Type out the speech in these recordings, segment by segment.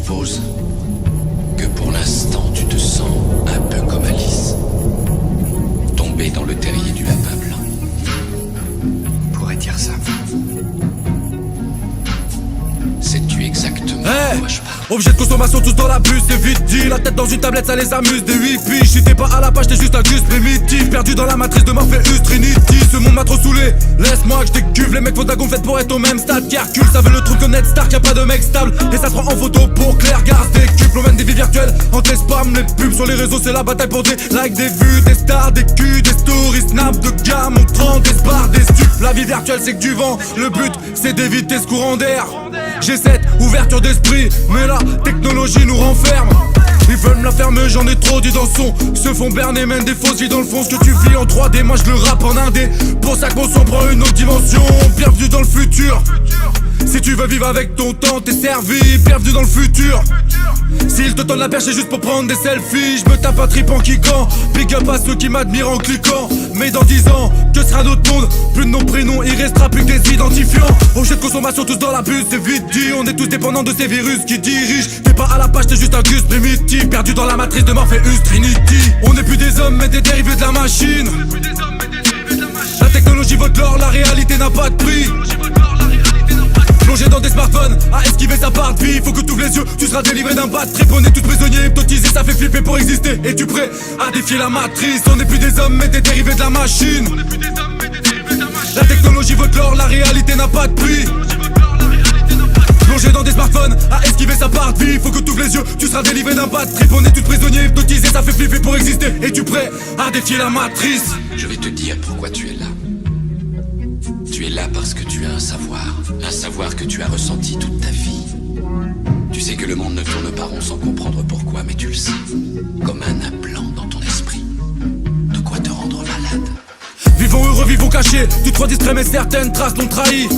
suppose que pour l'instant tu te sens un peu comme Alice, tombée dans le terrier du lapin blanc. On pourrait dire ça. Sais-tu exactement de quoi je parle? Objet de consommation tous dans la bus, c'est vite dit. La tête dans une tablette ça les amuse. Des 8 piges, si t'es pas à la page t'es juste un gus primitif. Perdu dans la matrice de Morpheus Trinity. Ce monde m'a trop saoulé, laisse-moi que je décuve. Les mecs font de la gonflette pour être au même stade qu'Hercule. Ça veut le truc honnête Stark, y'a pas de mec stable. Et ça se prend en photo pour Claire Garce. Des cubes, l'on mène des vies virtuelles entre les spams, les pubs sur les réseaux. C'est la bataille pour des likes, des vues, des stars, des culs, des stories, snap de gars montrant des bars, des stupes. La vie virtuelle c'est que du vent, le but c'est d'éviter ce courant d'air. J'ai cette ouverture d'esprit, mais la technologie nous renferme. Ils veulent me la fermer, j'en ai trop dit dans le son. Se font berner, mènent des fausses vies dans le fond. Ce que tu vis en 3D, moi je le rappe en indé. Pour ça que mon son prend une autre dimension. Bienvenue dans le futur. Si tu veux vivre avec ton temps, t'es servi. Bienvenue dans le futur. S'ils te tendent la perche, c'est juste pour prendre des selfies. Je me tape un trip en kickant. Big up à ceux qui m'admirent en cliquant. Mais dans 10 ans, que sera notre monde? Plus de nos prénoms, il restera plus que des identifiants. Objet de consommation, tous dans la bus, c'est vite dit. On est tous dépendants de ces virus qui dirigent. T'es pas à la page, t'es juste un gus primitif. Perdu dans la matrice de Morpheus Trinity. On n'est plus des hommes, mais des dérivés de la machine. La technologie vaut de l'or, la réalité n'a pas de prix. Plongé dans des smartphones, à esquiver sa part de vie. Faut que t'ouvres les yeux, tu seras délivré d'un bad trip. On est tous prisonniers, hypnotisés, ça fait flipper pour exister. Es-tu prêt à défier la matrice? On n'est plus des hommes mais des dérivés de la machine. La technologie vaut de l'or, la réalité n'a pas de prix. Plongé dans des smartphones, à esquiver sa part de vie. Faut que t'ouvres les yeux, tu seras délivré d'un bad trip. On est tous prisonniers, hypnotisés, ça fait flipper pour exister. Es-tu prêt à défier la matrice? Je vais te dire pourquoi tu es là. Tu es là parce que tu as un savoir que tu as ressenti toute ta vie. Tu sais que le monde ne tourne pas rond sans comprendre pourquoi, mais tu le sais, comme un implant dans ton esprit. De quoi te rendre malade. Vivons heureux, vivons cachés. Tu te crois distrait mais certaines traces l'ont trahi.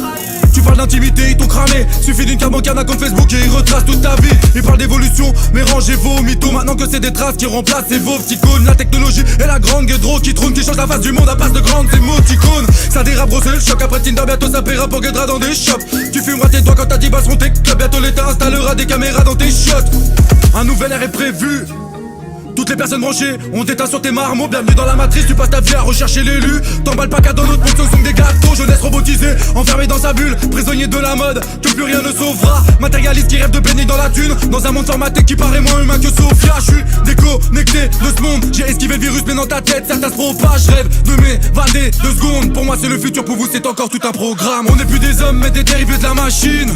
Tu parles d'intimité, ils t'ont cramé. Suffit d'une carte bancaire, d'un compte Facebook et ils retracent toute ta vie. Ils parlent d'évolution, mais rangez vos mythos. Maintenant que c'est des traces qui remplacent ces vos psychones. La technologie est la grande guédro qui trône, qui change la face du monde à base de grandes émoticônes. Ça dérape, gros, c'est le choc. Après Tinder, bientôt ça paiera pour Guedra dans des shops. Tu fumeras tes doigts quand t'as 10 balles seront tes clubs. Bientôt l'État installera des caméras dans tes shots. Un nouvel air est prévu. Toutes les personnes branchées ont éteint sur tes marmots. Bienvenue dans la matrice, tu passes ta vie à rechercher l'élu. T'emballes pas qu'à dans notre monde, ce sont des gâteaux. Jeunesse robotisée, enfermée dans sa bulle. Prisonnier de la mode, que plus rien ne sauvera. Matérialiste qui rêve de baigner dans la thune. Dans un monde formaté qui paraît moins humain que Sophia. J'suis déconnecté de ce monde. J'ai esquivé le virus mais dans ta tête certains se propagent. Rêve de m'évader 2 secondes. Pour moi c'est le futur, pour vous c'est encore tout un programme. On n'est plus des hommes mais des dérivés de la machine.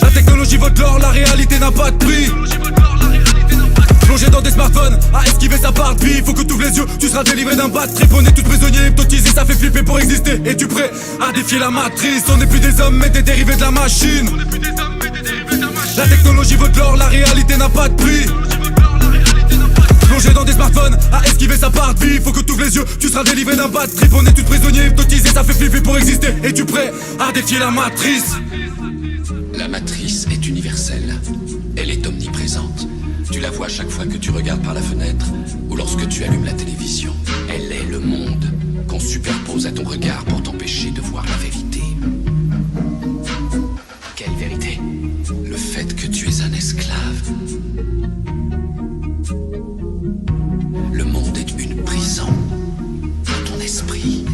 La technologie vaut de l'or, la réalité n'a pas de prix. Plongé dans des smartphones, à esquiver sa part de vie. Faut que t'ouvres les yeux, tu seras délivré d'un bad trip. On est tous prisonniers, hypnotisés, ça fait flipper pour exister. Es-tu prêt à défier la matrice? On n'est plus des hommes mais des dérivés de la machine. La technologie vaut de l'or, la réalité n'a pas de prix. Plongé dans des smartphones, à esquiver sa part de vie. Faut que t'ouvres les yeux, tu seras délivré d'un bad trip. On est tous prisonniers, hypnotisés, ça fait flipper pour exister. Es-tu prêt à défier la matrice? La matrice est universelle. Elle est omniprésente. Tu la vois chaque fois que tu regardes par la fenêtre ou lorsque tu allumes la télévision. Elle est le monde qu'on superpose à ton regard pour t'empêcher de voir la vérité. Quelle vérité? Le fait que tu es un esclave. Le monde est une prison dans ton esprit.